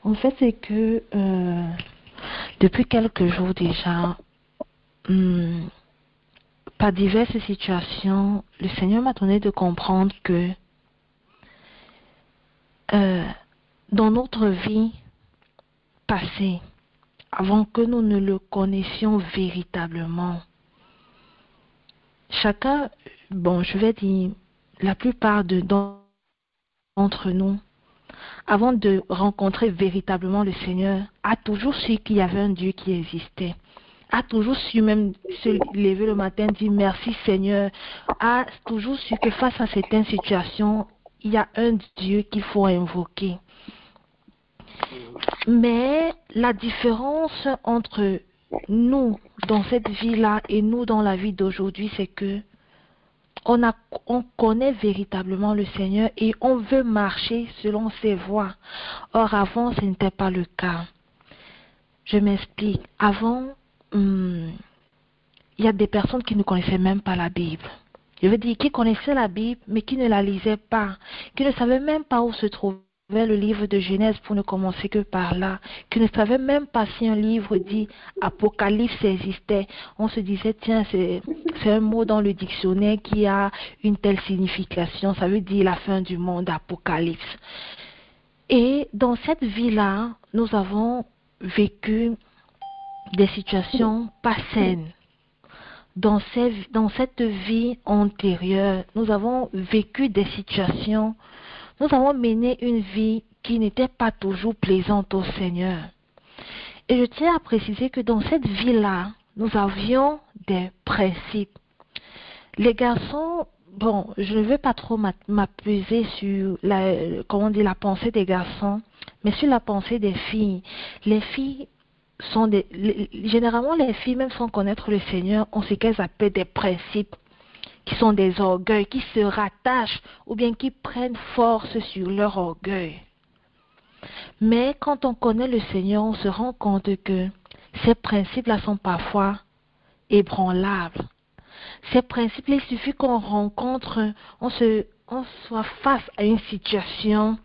En fait, c'est que depuis quelques jours déjà, hum, par diverses situations, le Seigneur m'a donné de comprendre que euh, dans notre vie passée, avant que nous ne le connaissions véritablement, chacun, bon, je vais dire, la plupart d'entre nous, avant de rencontrer véritablement le Seigneur, a toujours su qu'il y avait un Dieu qui existait. A toujours su même se lever le matin, dire merci Seigneur. A toujours su que face à certaines situations, il y a un Dieu qu'il faut invoquer. Mais la différence entre nous dans cette vie-là et nous dans la vie d'aujourd'hui, c'est que on connaît véritablement le Seigneur et on veut marcher selon ses voies. Or, avant, ce n'était pas le cas. Je m'explique. Avant, il y a des personnes qui ne connaissaient même pas la Bible. Je veux dire, qui connaissaient la Bible, mais qui ne la lisaient pas, qui ne savaient même pas où se trouvait le livre de Genèse pour ne commencer que par là, qui ne savaient même pas si un livre dit Apocalypse existait. On se disait, tiens, c'est un mot dans le dictionnaire qui a une telle signification, ça veut dire la fin du monde, Apocalypse. Et dans cette vie-là, nous avons vécu des situations pas saines. Dans cette vie antérieure, nous avons vécu des situations, nous avons mené une vie qui n'était pas toujours plaisante au Seigneur. Et je tiens à préciser que dans cette vie-là, nous avions des principes. Les garçons, bon, je ne veux pas trop m'appuyer sur la pensée des garçons, mais sur la pensée des filles. Les filles généralement les filles, même sans connaître le Seigneur, ont ce qu'elles appellent des principes, qui sont des orgueils, qui se rattachent ou bien qui prennent force sur leur orgueil. Mais quand on connaît le Seigneur, on se rend compte que ces principes-là sont parfois ébranlables. Ces principes, il suffit qu'on rencontre, on soit face à une situation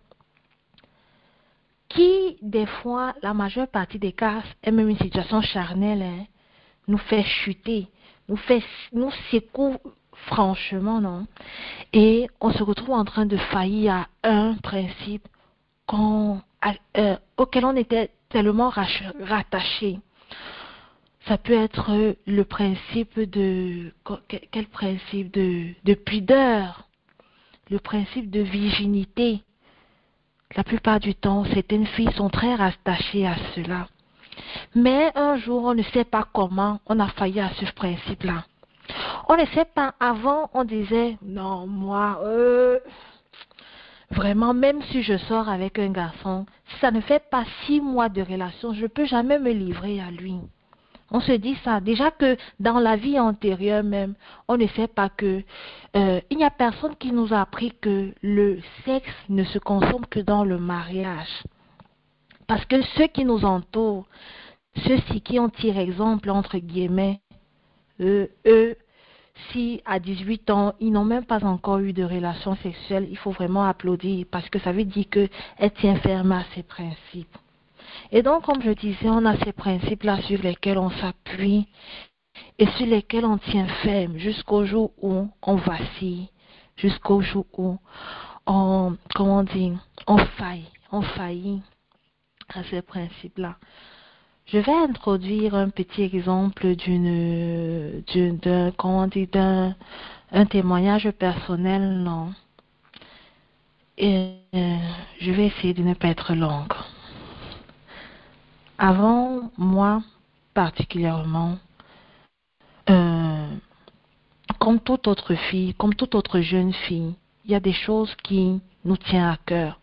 qui, des fois, la majeure partie des cas, est même une situation charnelle, nous fait chuter, nous secoue franchement, non? Et on se retrouve en train de faillir à un principe auquel on était tellement rattaché. Ça peut être le principe quel principe de pudeur, le principe de virginité. La plupart du temps, certaines filles sont très rattachées à cela. Mais un jour, on ne sait pas comment, on a failli à ce principe-là. On ne sait pas, avant, on disait, non, moi, vraiment, même si je sors avec un garçon, si ça ne fait pas 6 mois de relation, je ne peux jamais me livrer à lui. On se dit ça. Déjà que dans la vie antérieure même, on ne sait pas que il n'y a personne qui nous a appris que le sexe ne se consomme que dans le mariage. Parce que ceux qui nous entourent, ceux-ci qui ont tiré exemple, entre guillemets, eux, si à 18 ans, ils n'ont même pas encore eu de relation sexuelle, il faut vraiment applaudir parce que ça veut dire qu'elle tient ferme à ses principes. Et donc, comme je disais, on a ces principes-là sur lesquels on s'appuie et sur lesquels on tient ferme jusqu'au jour où on vacille, jusqu'au jour où on faillit à ces principes-là. Je vais introduire un petit exemple d'un témoignage personnel, non. Et je vais essayer de ne pas être longue. Avant, moi, particulièrement, comme toute autre fille, comme toute autre jeune fille, il y a des choses qui nous tiennent à cœur.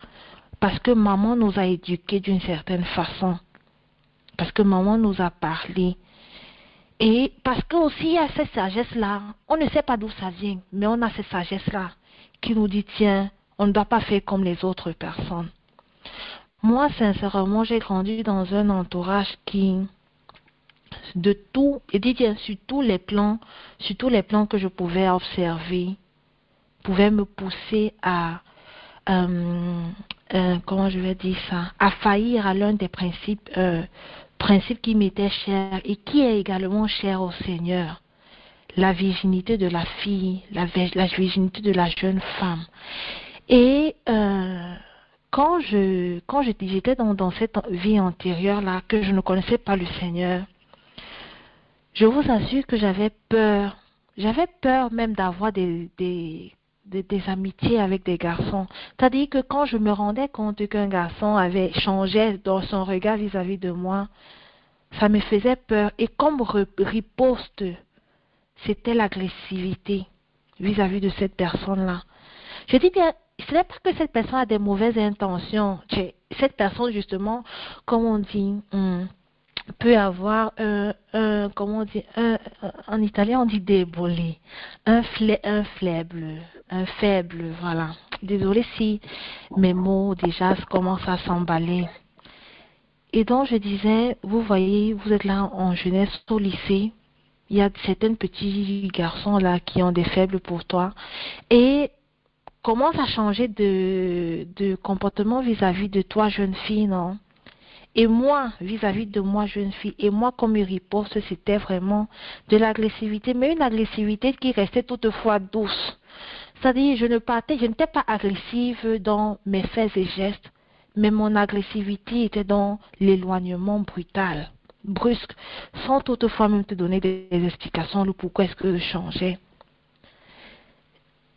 Parce que maman nous a éduqués d'une certaine façon. Parce que maman nous a parlé. Et parce que aussi il y a cette sagesse-là, on ne sait pas d'où ça vient, mais on a cette sagesse-là qui nous dit, tiens, on ne doit pas faire comme les autres personnes. Moi, sincèrement, j'ai grandi dans un entourage qui, de tout, et dit bien sur tous les plans que je pouvais observer, pouvait me pousser à comment je vais dire ça, à faillir à l'un des principes qui m'étaient chers et qui est également cher au Seigneur. La virginité de la fille, la virginité de la jeune femme. Et quand j'étais dans cette vie antérieure-là, que je ne connaissais pas le Seigneur, je vous assure que j'avais peur. J'avais peur même d'avoir des amitiés avec des garçons. C'est-à-dire que quand je me rendais compte qu'un garçon avait changé dans son regard vis-à-vis de moi, ça me faisait peur. Et comme riposte, c'était l'agressivité vis-à-vis de cette personne-là. Je dis bien, ce n'est pas que cette personne a des mauvaises intentions. Cette personne, justement, comme on dit, peut avoir comment on dit, en italien on dit débole, un faible, voilà. Désolée si mes mots déjà commencent à s'emballer. Et donc je disais, vous voyez, vous êtes là en jeunesse au lycée, il y a certains petits garçons là qui ont des faibles pour toi et commence à changer de comportement vis-à-vis de toi, jeune fille, non? Et moi, vis-à-vis de moi, jeune fille, et moi, comme riposte, c'était vraiment de l'agressivité, mais une agressivité qui restait toutefois douce. C'est-à-dire, je n'étais pas agressive dans mes faits et gestes, mais mon agressivité était dans l'éloignement brutal, brusque, sans toutefois même te donner des explications de pourquoi est-ce que je changeais.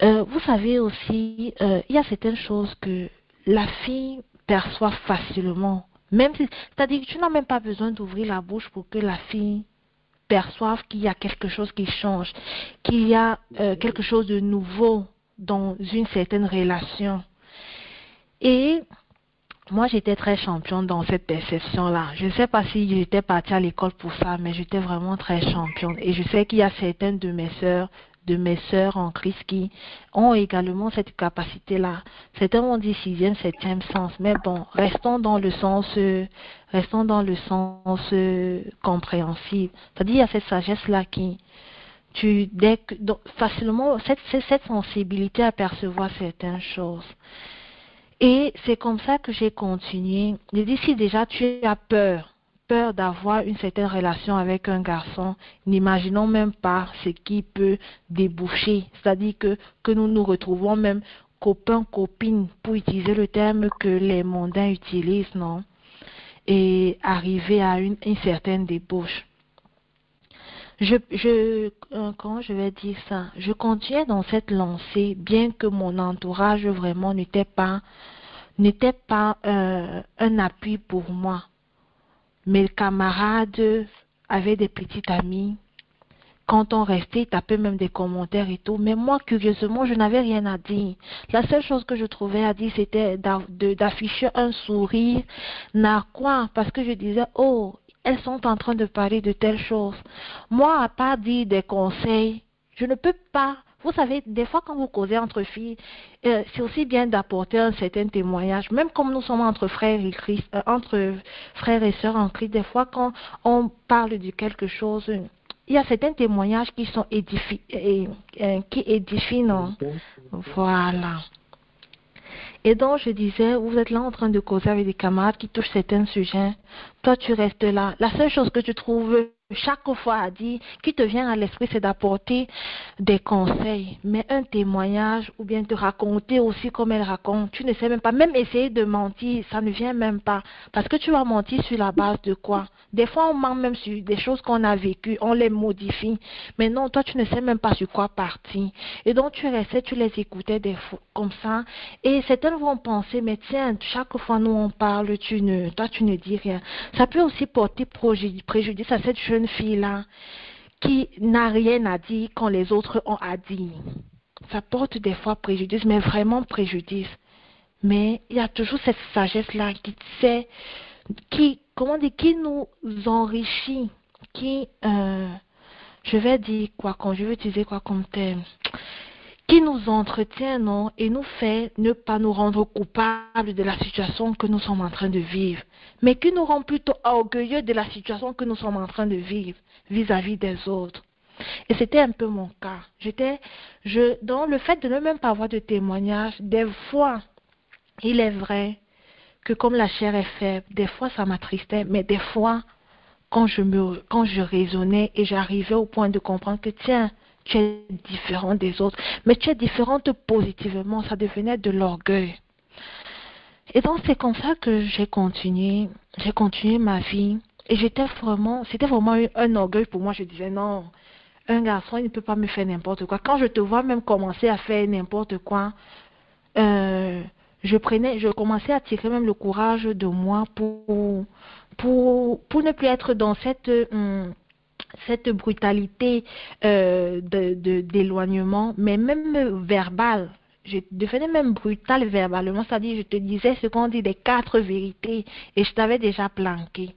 Vous savez aussi, il y a certaines choses que la fille perçoit facilement. Même si, c'est-à-dire que tu n'as même pas besoin d'ouvrir la bouche pour que la fille perçoive qu'il y a quelque chose qui change, qu'il y a quelque chose de nouveau dans une certaine relation. Et moi, j'étais très championne dans cette perception-là. Je ne sais pas si j'étais partie à l'école pour ça, mais j'étais vraiment très championne. Et je sais qu'il y a certaines de mes sœurs en Christ qui ont également cette capacité-là. Certains ont dit sixième, septième sens, mais bon, restons dans le sens compréhensible. C'est-à-dire, il y a cette sagesse-là qui, facilement, cette sensibilité à percevoir certaines choses. Et c'est comme ça que j'ai continué. Je dis, si déjà tu as peur d'avoir une certaine relation avec un garçon, n'imaginons même pas ce qui peut déboucher. C'est-à-dire que nous nous retrouvons même copains, copines, pour utiliser le terme que les mondains utilisent, non? Et arriver à une certaine débauche. Comment je vais dire ça? Je continuais dans cette lancée, bien que mon entourage vraiment n'était pas un appui pour moi. Mes camarades avaient des petites amies. Quand on restait, ils tapaient même des commentaires et tout. Mais moi, curieusement, je n'avais rien à dire. La seule chose que je trouvais à dire, c'était d'afficher un sourire narquois. Parce que je disais, oh, elles sont en train de parler de telle chose. Moi, à part dire des conseils, je ne peux pas. Vous savez, des fois, quand vous causez entre filles, c'est aussi bien d'apporter un certain témoignage. Même comme nous sommes entre frères et Christ, entre frères et sœurs en Christ, des fois, quand on parle de quelque chose, il y a certains témoignages qui sont qui édifient, non? Voilà. Et donc, je disais, vous êtes là en train de causer avec des camarades qui touchent certains sujets. Toi, tu restes là. La seule chose que tu trouves chaque fois à dire, qui te vient à l'esprit, c'est d'apporter des conseils. Mais un témoignage, ou bien te raconter aussi comme elle raconte, tu ne sais même pas. Même essayer de mentir, ça ne vient même pas. Parce que tu vas mentir sur la base de quoi? Des fois, on ment même sur des choses qu'on a vécues, on les modifie. Mais non, toi, tu ne sais même pas sur quoi partir. Et donc, tu restais, tu les écoutais des fois, comme ça. Et certaines vont penser, mais tiens, chaque fois nous on parle, toi, tu ne dis rien. Ça peut aussi porter préjudice à cette jeune fille-là qui n'a rien à dire quand les autres ont à dire. Ça porte des fois préjudice, mais vraiment préjudice. Mais il y a toujours cette sagesse-là qui nous enrichit, je vais dire quoi, quand je vais utiliser quoi comme terme, qui nous entretient, non, et nous fait ne pas nous rendre coupables de la situation que nous sommes en train de vivre, mais qui nous rend plutôt orgueilleux de la situation que nous sommes en train de vivre vis-à-vis des autres. Et c'était un peu mon cas. Dans le fait de ne même pas avoir de témoignage, des fois, Il est vrai que comme la chair est faible, des fois ça m'attristait, mais des fois, quand je raisonnais et j'arrivais au point de comprendre que tiens, tu es différent des autres, mais tu es différente positivement, ça devenait de l'orgueil. Et donc c'est comme ça que j'ai continué ma vie. Et c'était vraiment un orgueil pour moi. Je disais non, un garçon, il ne peut pas me faire n'importe quoi. Quand je te vois même commencer à faire n'importe quoi, euh, je commençais à tirer même le courage de moi pour ne plus être dans cette brutalité d'éloignement, mais même verbale. Je devenais même brutale verbalement, c'est-à-dire je te disais ce qu'on dit des quatre vérités et je t'avais déjà planqué.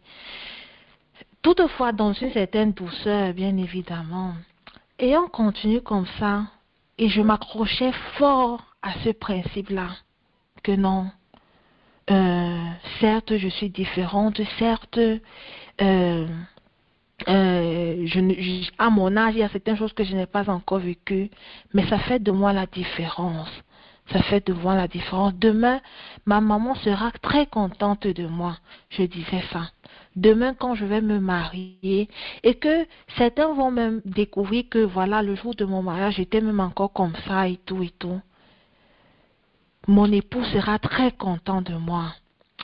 Toutefois, dans une certaine douceur, bien évidemment. Et on continue comme ça, et je m'accrochais fort à ce principe-là, que non, certes, je suis différente, certes, à mon âge, il y a certaines choses que je n'ai pas encore vécues, mais ça fait de moi la différence. Ça fait de moi la différence. Demain, ma maman sera très contente de moi. Je disais ça. Demain, quand je vais me marier, et que certains vont même découvrir que voilà, le jour de mon mariage, j'étais même encore comme ça et tout et tout. Mon époux sera très content de moi.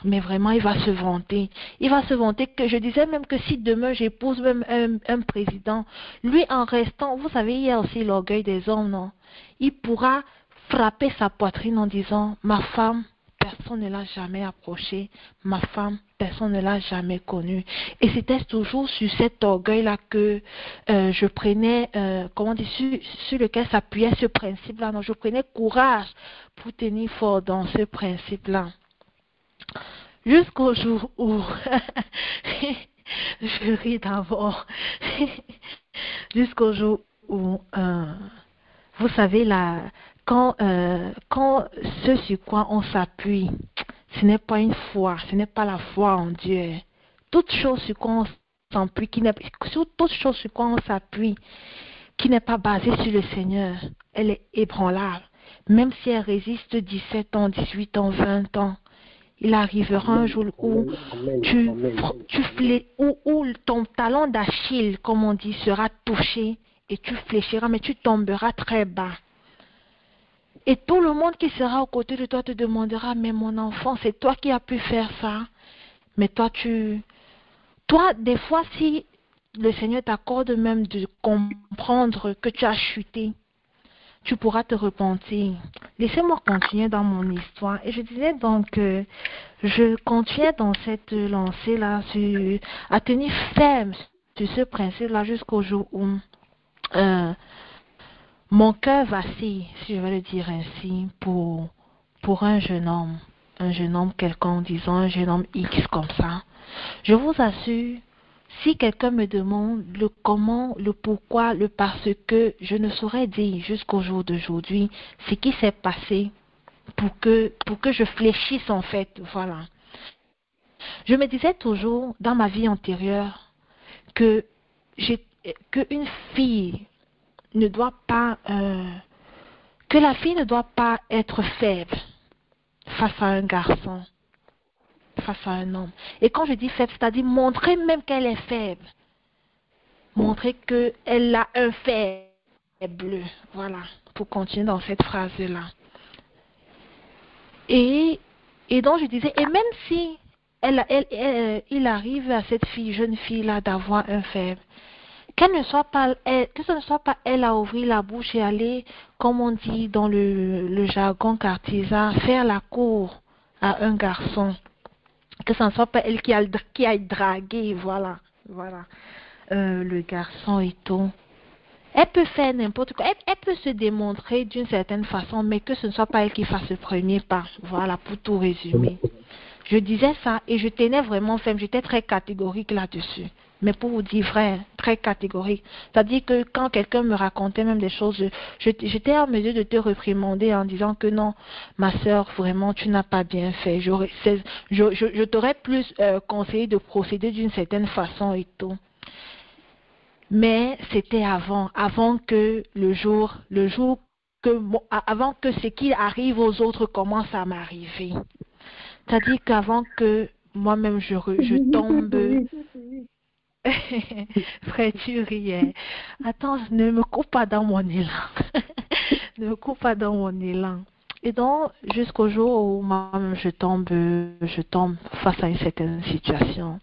Mais vraiment, il va se vanter. Il va se vanter que je disais même que si demain j'épouse même un président, lui en restant, vous savez, il y a aussi l'orgueil des hommes, non? Il pourra frapper sa poitrine en disant, ma femme, personne ne l'a jamais approchée, ma femme, personne ne l'a jamais connue. Et c'était toujours sur cet orgueil-là que je prenais, comment dire, sur lequel s'appuyait ce principe-là. Non, je prenais courage pour tenir fort dans ce principe-là. Jusqu'au jour où, je ris d'abord, jusqu'au jour où, vous savez, là, quand ce sur quoi on s'appuie, ce n'est pas une foi, ce n'est pas la foi en Dieu. Toute chose sur quoi on s'appuie, toute chose sur quoi on s'appuie, qui n'est pas basée sur le Seigneur, elle est ébranlable. Même si elle résiste 17 ans, 18 ans, 20 ans, il arrivera un jour où où ton talon d'Achille, comme on dit, sera touché et tu fléchiras, mais tu tomberas très bas. Et tout le monde qui sera aux côtés de toi te demandera, mais mon enfant, c'est toi qui as pu faire ça. Mais toi, des fois, si le Seigneur t'accorde même de comprendre que tu as chuté, tu pourras te repentir. Laissez-moi continuer dans mon histoire. Et je disais donc que je continuais dans cette lancée-là à tenir ferme sur ce principe-là jusqu'au jour où mon cœur vacille, si je vais le dire ainsi, pour un jeune homme quelconque, disons un jeune homme X comme ça. Je vous assure, si quelqu'un me demande le comment, le pourquoi, le parce que, je ne saurais dire jusqu'au jour d'aujourd'hui ce qui s'est passé pour que je fléchisse en fait, voilà. Je me disais toujours dans ma vie antérieure que une fille ne doit pas, que la fille ne doit pas être faible face à un garçon, face à un homme. Et quand je dis faible, c'est-à-dire montrer même qu'elle est faible. Montrer qu'elle a un faible. Voilà, pour continuer dans cette phrase-là. Et donc je disais, et même si il arrive à cette jeune fille-là d'avoir un faible, que ce ne soit pas elle à ouvrir la bouche et aller, comme on dit dans le jargon cartésian, faire la cour à un garçon. Que ce ne soit pas elle qui aille draguer, voilà, le garçon et tout. Elle peut faire n'importe quoi. Elle peut se démontrer d'une certaine façon, mais que ce ne soit pas elle qui fasse le premier pas. Voilà, pour tout résumer. Je disais ça et je tenais vraiment ferme. J'étais très catégorique là-dessus. Mais pour vous dire vrai, très catégorique. C'est-à-dire que quand quelqu'un me racontait même des choses, j'étais en mesure de te réprimander en disant que non, ma sœur, vraiment, tu n'as pas bien fait. Je t'aurais plus conseillé de procéder d'une certaine façon et tout. Mais c'était avant que le jour avant que ce qui arrive aux autres commence à m'arriver. C'est-à-dire qu'avant que moi-même je tombe. Frère, tu riais. Attends, ne me coupe pas dans mon élan. Ne me coupe pas dans mon élan. Et donc, jusqu'au jour où moi-même je tombe face à une certaine situation.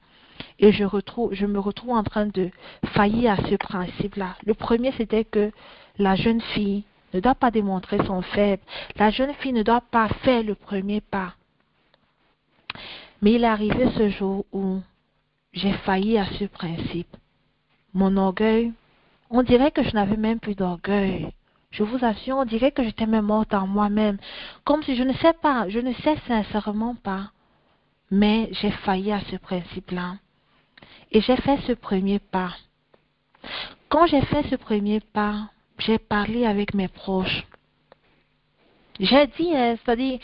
Et je me retrouve en train de faillir à ce principe-là. Le premier, c'était que la jeune fille ne doit pas démontrer son faible. La jeune fille ne doit pas faire le premier pas. Mais il est arrivé ce jour où j'ai failli à ce principe. Mon orgueil, on dirait que je n'avais même plus d'orgueil. Je vous assure, on dirait que j'étais même morte en moi-même. Comme si je ne sais pas, je ne sais sincèrement pas. Mais j'ai failli à ce principe-là. Et j'ai fait ce premier pas. Quand j'ai fait ce premier pas, j'ai parlé avec mes proches. J'ai dit, c'est-à-dire,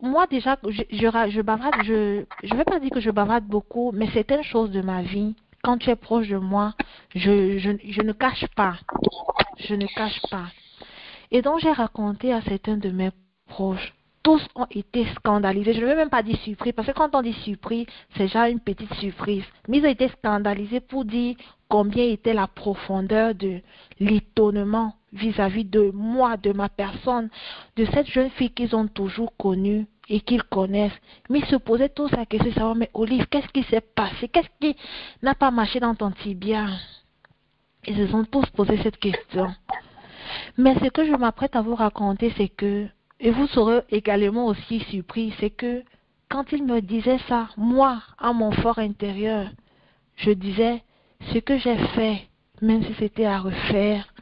moi déjà, je bavarde, je vais pas dire que je bavarde beaucoup, mais certaines choses de ma vie, quand tu es proche de moi, je ne cache pas. Je ne cache pas. Et donc, j'ai raconté à certains de mes proches. Tous ont été scandalisés. Je ne veux même pas dire surpris, parce que quand on dit surpris, c'est déjà une petite surprise. Mais ils ont été scandalisés pour dire combien était la profondeur de l'étonnement vis-à-vis de moi, de ma personne, de cette jeune fille qu'ils ont toujours connue et qu'ils connaissent. Mais ils se posaient tous la question de savoir, mais Olive, qu'est-ce qui s'est passé? Qu'est-ce qui n'a pas marché dans ton tibia? Ils se sont tous posé cette question. Mais ce que je m'apprête à vous raconter, c'est que, et vous serez également aussi surpris, c'est que quand il me disait ça, moi, à mon fort intérieur, je disais, ce que j'ai fait, même si c'était à refaire,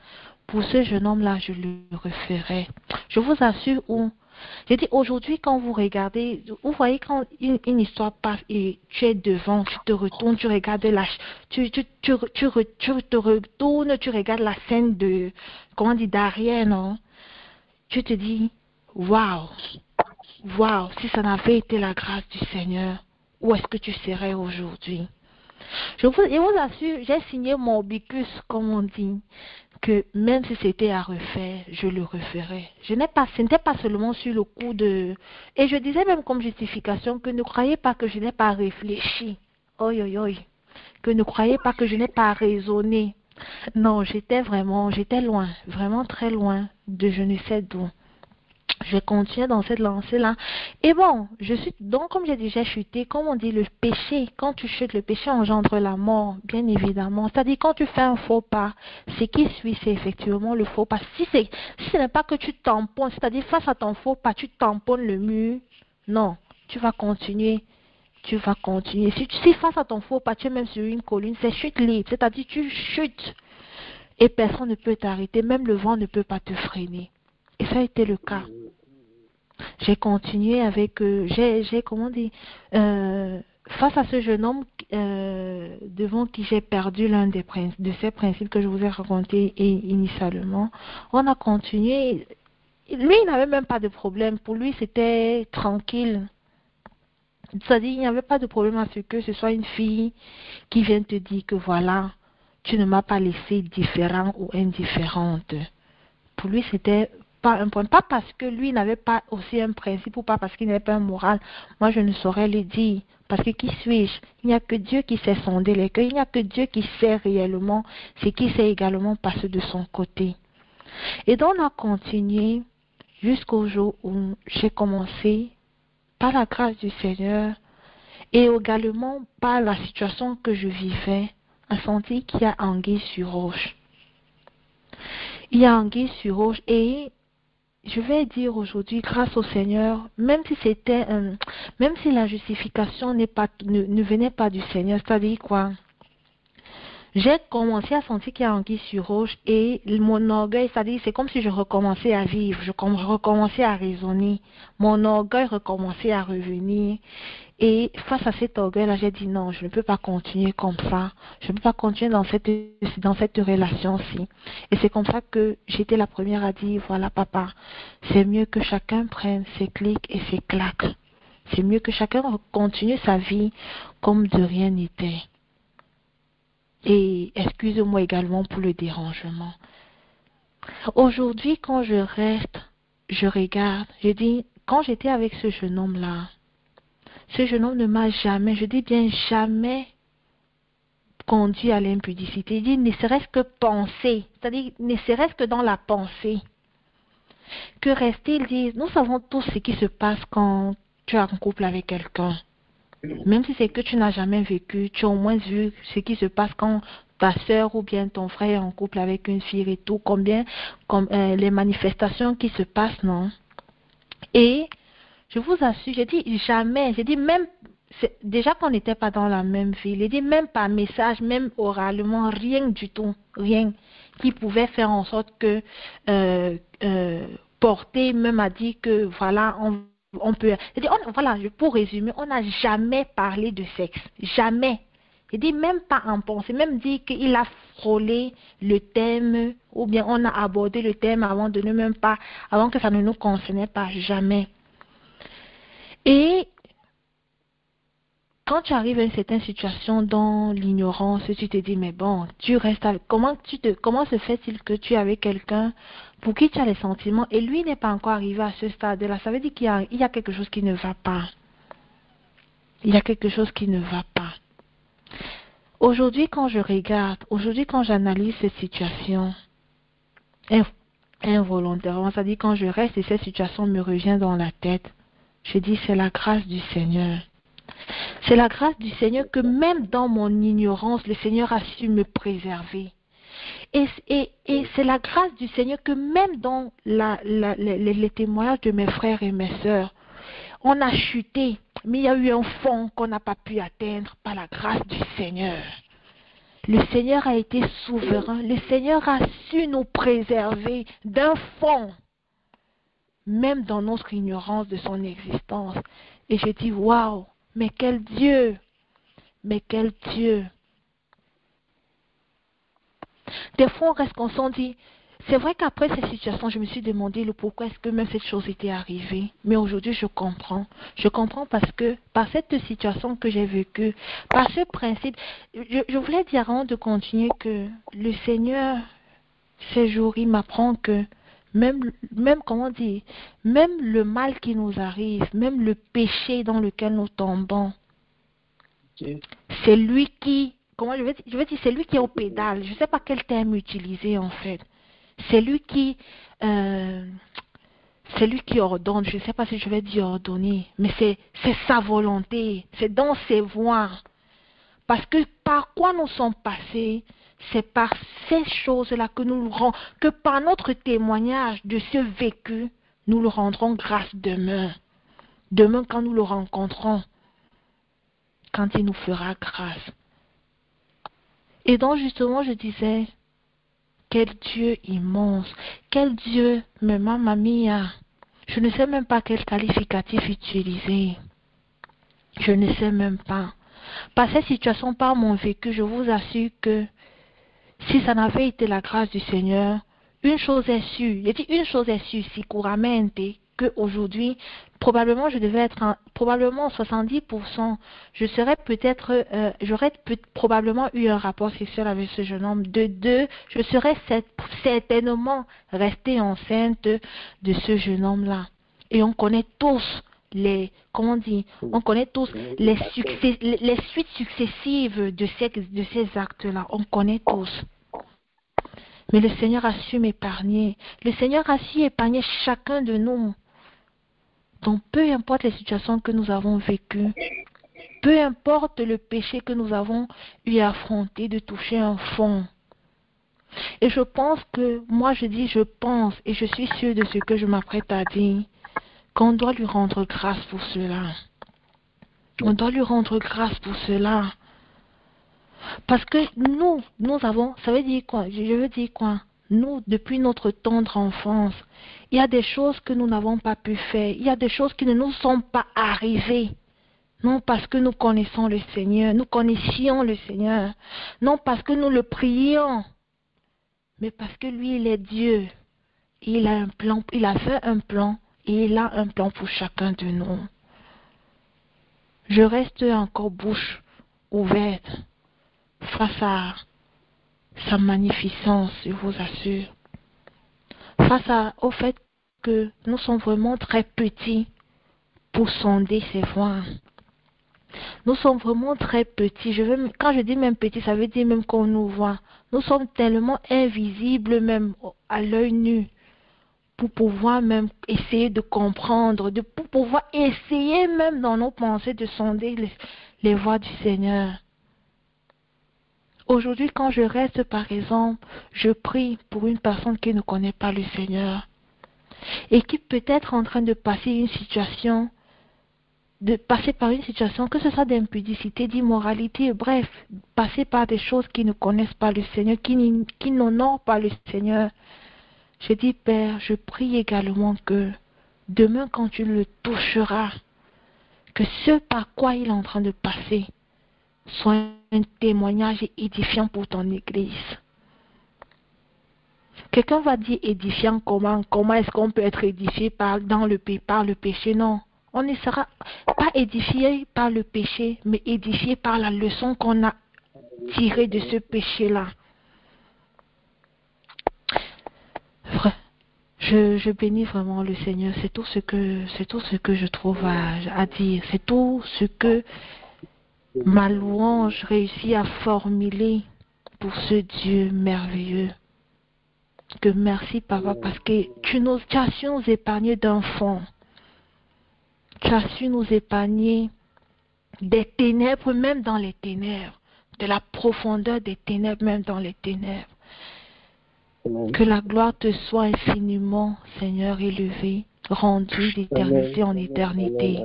pour ce jeune homme-là, je le referais. Je vous assure où. J'ai dit, aujourd'hui, quand vous regardez, vous voyez quand une histoire passe et tu es devant, tu te retournes, tu regardes tu te retournes, tu regardes la scène de, comment on dit, d'arrière, non? Tu te dis, waouh, waouh, si ça n'avait été la grâce du Seigneur, où est-ce que tu serais aujourd'hui? Je vous assure, j'ai signé mon bicus, comme on dit, que même si c'était à refaire, je le referais. Ce n'était pas seulement sur le coup de... Et je disais même comme justification que ne croyez pas que je n'ai pas réfléchi. Oi, oi, oi. Que ne croyez pas que je n'ai pas raisonné. Non, j'étais loin, vraiment très loin de je ne sais d'où. Je continuais dans cette lancée-là. Et bon, donc comme j'ai déjà chuté, comme on dit, le péché, quand tu chutes, le péché engendre la mort, bien évidemment. C'est-à-dire, quand tu fais un faux pas, ce qui suit, c'est effectivement le faux pas. Si ce n'est pas que tu tamponnes, c'est-à-dire, face à ton faux pas, tu tamponnes le mur, non, tu vas continuer. Tu vas continuer. Si face à ton faux pas, tu es même sur une colline, c'est chute libre. C'est-à-dire, tu chutes et personne ne peut t'arrêter. Même le vent ne peut pas te freiner. Et ça a été le cas. J'ai continué avec, comment dire, face à ce jeune homme devant qui j'ai perdu l'un de ces principes que je vous ai racontés initialement, on a continué. Lui, il n'avait même pas de problème. Pour lui, c'était tranquille. C'est-à-dire, il n'y avait pas de problème à ce que ce soit une fille qui vienne te dire que voilà, tu ne m'as pas laissé différent ou indifférente. Pour lui, c'était pas un point. Pas parce que lui n'avait pas aussi un principe ou pas parce qu'il n'avait pas un moral. Moi, je ne saurais le dire. Parce que qui suis-je? Il n'y a que Dieu qui sait sonder les cœurs. Il n'y a que Dieu qui sait réellement ce qui s'est également passé de son côté. Et donc, on a continué jusqu'au jour où j'ai commencé, par la grâce du Seigneur, et également par la situation que je vivais, à sentir qu'il y a anguille sur roche. Il y a anguille sur roche et je vais dire aujourd'hui, grâce au Seigneur, même si la justification ne venait pas du Seigneur, c'est-à-dire quoi? J'ai commencé à sentir qu'il y a anguille sur roche et mon orgueil, c'est-à-dire c'est comme si je recommençais à vivre, je recommençais à raisonner, mon orgueil recommençait à revenir. Et face à cet orgueil-là, j'ai dit non, je ne peux pas continuer comme ça. Je ne peux pas continuer dans cette relation-ci. Et c'est comme ça que j'étais la première à dire, voilà papa, c'est mieux que chacun prenne ses clics et ses claques. C'est mieux que chacun continue sa vie comme de rien n'était. Et excusez-moi également pour le dérangement. Aujourd'hui, quand je reste, je regarde, je dis, quand j'étais avec ce jeune homme-là, ce jeune homme ne m'a jamais, je dis bien jamais, conduit à l'impudicité. Il dit, ne serait-ce que penser, c'est-à-dire, ne serait-ce que dans la pensée. Que rester, il dit, nous savons tous ce qui se passe quand tu es en couple avec quelqu'un. Même si c'est que tu n'as jamais vécu, tu as au moins vu ce qui se passe quand ta soeur ou bien ton frère est en couple avec une fille et tout, les manifestations qui se passent, non? Et je vous assure, j'ai dit jamais, j'ai dit même, déjà qu'on n'était pas dans la même ville, j'ai dit même par message, même oralement, rien du tout, rien qui pouvait faire en sorte que Porter même a dit que voilà, on peut. Voilà, pour résumer, on n'a jamais parlé de sexe, jamais. Il dit même pas en pensée, même dit qu'il a frôlé le thème, ou bien on a abordé le thème avant de ne même pas, avant que ça ne nous concernait pas, jamais. Et quand tu arrives à une certaine situation dans l'ignorance, tu te dis, mais bon, tu restes avec, comment se fait-il que tu es avec quelqu'un pour qui tu as les sentiments et lui n'est pas encore arrivé à ce stade-là? Ça veut dire qu'il y a quelque chose qui ne va pas. Il y a quelque chose qui ne va pas. Aujourd'hui, quand je regarde, aujourd'hui, quand j'analyse cette situation, involontairement, c'est-à-dire quand je reste et cette situation me revient dans la tête, je dis, c'est la grâce du Seigneur. C'est la grâce du Seigneur que même dans mon ignorance, le Seigneur a su me préserver. Et c'est la grâce du Seigneur que même dans les témoignages de mes frères et mes sœurs, on a chuté, mais il y a eu un fond qu'on n'a pas pu atteindre par la grâce du Seigneur. Le Seigneur a été souverain, le Seigneur a su nous préserver d'un fond, même dans notre ignorance de son existence. Et je dis, waouh! Mais quel Dieu! Mais quel Dieu! Des fois, on reste conscient, on dit, c'est vrai qu'après cette situation, je me suis demandé le pourquoi est-ce que même cette chose était arrivée. Mais aujourd'hui, je comprends. Je comprends parce que, par cette situation que j'ai vécue, par ce principe, je voulais dire avant de continuer que le Seigneur, ces jours, il m'apprend que même comment dire, même le mal qui nous arrive, même le péché dans lequel nous tombons, c'est lui qui, comment je vais dire, c'est lui qui est au pédale. Je ne sais pas quel terme utiliser en fait. C'est lui qui ordonne. Je ne sais pas si je vais dire ordonner, mais c'est sa volonté, c'est dans ses voies. Parce que par quoi nous sommes passés, c'est par ces choses-là que par notre témoignage de ce vécu, nous le rendrons grâce demain. Demain quand nous le rencontrons, quand il nous fera grâce. Et donc justement je disais, quel Dieu immense, quel Dieu, mais mamma mia, je ne sais même pas quel qualificatif utiliser. Je ne sais même pas. Par cette situation, par mon vécu, je vous assure que si ça n'avait été la grâce du Seigneur, une chose est sûre, je dis une chose est sûre, sicuramente, qu'aujourd'hui, probablement je devais être, probablement 70%, je serais peut-être, j'aurais probablement eu un rapport sexuel avec ce jeune homme. De deux, je serais certainement restée enceinte de ce jeune homme-là. Et on connaît tous on connaît tous les suites successives de ces actes-là. On connaît tous. Mais le Seigneur a su m'épargner. Le Seigneur a su épargner chacun de nous. Donc peu importe les situations que nous avons vécues, peu importe le péché que nous avons eu à affronter, de toucher un fond. Et je pense que, moi je dis je pense, et je suis sûre de ce que je m'apprête à dire, qu'on doit lui rendre grâce pour cela. On doit lui rendre grâce pour cela. Parce que nous avons, ça veut dire quoi? Je veux dire quoi? Nous, depuis notre tendre enfance, il y a des choses que nous n'avons pas pu faire. Il y a des choses qui ne nous sont pas arrivées. Non parce que nous connaissons le Seigneur, nous connaissions le Seigneur. Non parce que nous le prions, mais parce que lui, il est Dieu. Il a un plan, il a fait un plan et il a un plan pour chacun de nous. Je reste encore bouche ouverte face à sa magnificence, je vous assure. au fait que nous sommes vraiment très petits pour sonder ces voies. Nous sommes vraiment très petits. Quand je dis même petits, ça veut dire même qu'on nous voit. Nous sommes tellement invisibles même à l'œil nu pour pouvoir même essayer de comprendre, pour pouvoir essayer même dans nos pensées de sonder les voies du Seigneur. Aujourd'hui, quand je reste par exemple, je prie pour une personne qui ne connaît pas le Seigneur et qui peut être en train de passer par une situation, que ce soit d'impudicité, d'immoralité, bref, passer par des choses qui ne connaissent pas le Seigneur, qui n'honorent pas le Seigneur. Je dis, Père, je prie également que demain, quand tu le toucheras, que ce par quoi il est en train de passer soit un témoignage édifiant pour ton Église. Quelqu'un va dire édifiant comment? Comment est-ce qu'on peut être édifié par le péché? Non. On ne sera pas édifié par le péché, mais édifié par la leçon qu'on a tirée de ce péché-là. Je bénis vraiment le Seigneur. C'est tout ce que je trouve à dire. C'est tout ce que ma louange réussit à formuler pour ce Dieu merveilleux. Que merci, Papa, parce que tu as su nous épargner d'un fond. Tu as su nous épargner des ténèbres, même dans les ténèbres, de la profondeur des ténèbres, même dans les ténèbres. Que la gloire te soit infiniment, Seigneur, élevée, rendue d'éternité en éternité.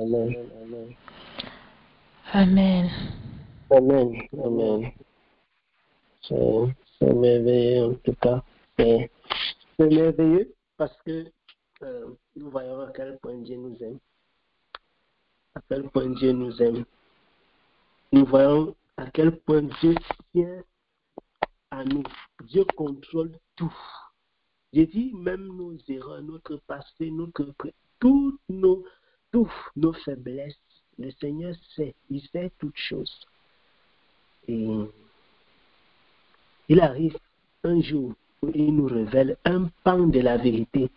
Amen. Amen. Amen. C'est merveilleux en tout cas. C'est merveilleux parce que nous voyons à quel point Dieu nous aime. À quel point Dieu nous aime. Nous voyons à quel point Dieu tient à nous. Dieu contrôle tout. J'ai dit même nos erreurs, notre passé, toutes nos faiblesses. Le Seigneur sait, il sait toutes choses. Et il arrive un jour où il nous révèle un pan de la vérité.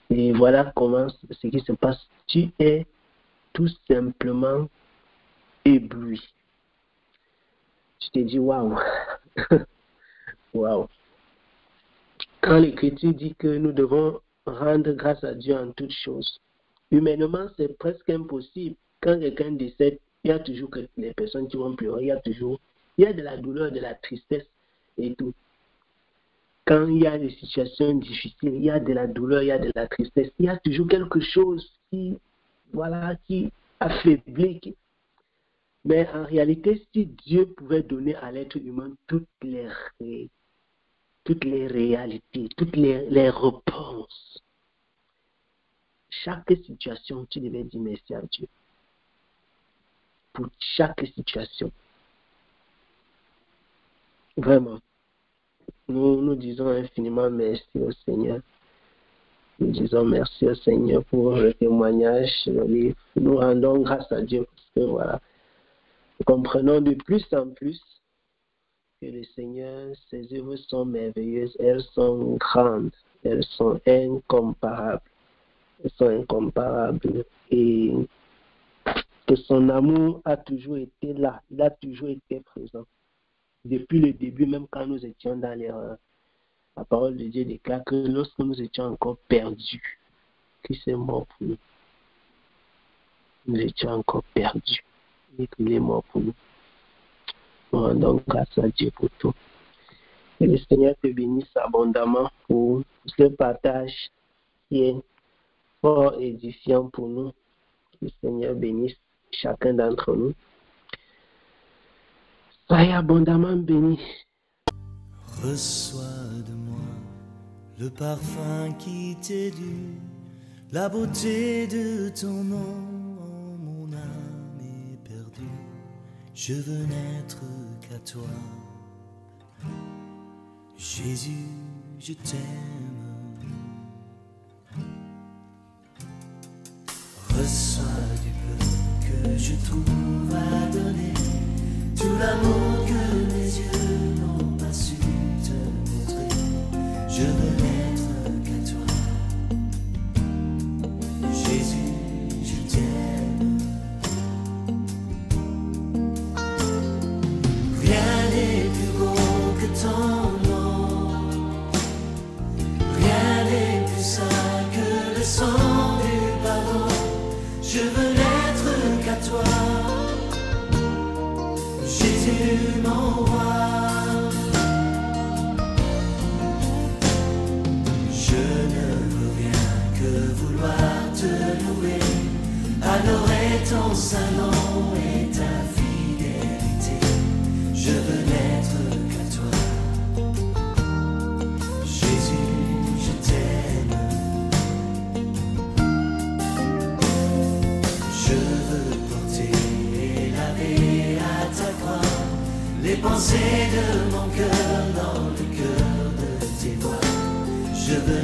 Et voilà comment ce qui se passe. Tu es tout simplement ébloui. Tu te dis waouh. Waouh. Quand l'Écriture dit que nous devons rendre grâce à Dieu en toutes choses, humainement, c'est presque impossible. Quand quelqu'un décède, il y a toujours les personnes qui vont pleurer, il y a de la douleur, de la tristesse et tout. Quand il y a des situations difficiles, il y a de la douleur, il y a de la tristesse, il y a toujours quelque chose qui affaiblit. Mais en réalité, si Dieu pouvait donner à l'être humain toutes les réalités, toutes les réponses, chaque situation, tu devais dire merci à Dieu. Pour chaque situation. Vraiment. Nous disons infiniment merci au Seigneur. Nous disons merci au Seigneur pour le témoignage, le livre. Nous rendons grâce à Dieu parce que voilà, nous comprenons de plus en plus que le Seigneur, ses œuvres sont merveilleuses, elles sont grandes, elles sont incomparables. Elles sont incomparables. Et que son amour a toujours été là, il a toujours été présent. Depuis le début, même quand nous étions dans l'erreur, la parole de Dieu déclare que lorsque nous étions encore perdus, Christ est mort pour nous. Nous étions encore perdus et qu'il est mort pour nous. Nous rendons grâce à Dieu pour tout. Que le Seigneur te bénisse abondamment pour ce partage qui est fort édifiant pour nous. Que le Seigneur bénisse chacun d'entre nous. Soyez abondamment bénis. Reçois de moi le parfum qui t'est dû, la beauté de ton nom, oh, mon âme est perdue. Je veux n'être qu'à toi. Jésus, je t'aime. Reçois du peu que je trouve à donner, tout l'amour que mes yeux n'ont pas su te montrer. Je veux n'être qu'à toi. mon roi. Je ne veux rien que vouloir te louer, adorer ton saint nom et ta fidélité. Je veux n'être qu'à toi. Jésus, je t'aime. Je veux porter et laver à ta croix les pensées de mon cœur dans le cœur de tes voix. Je veux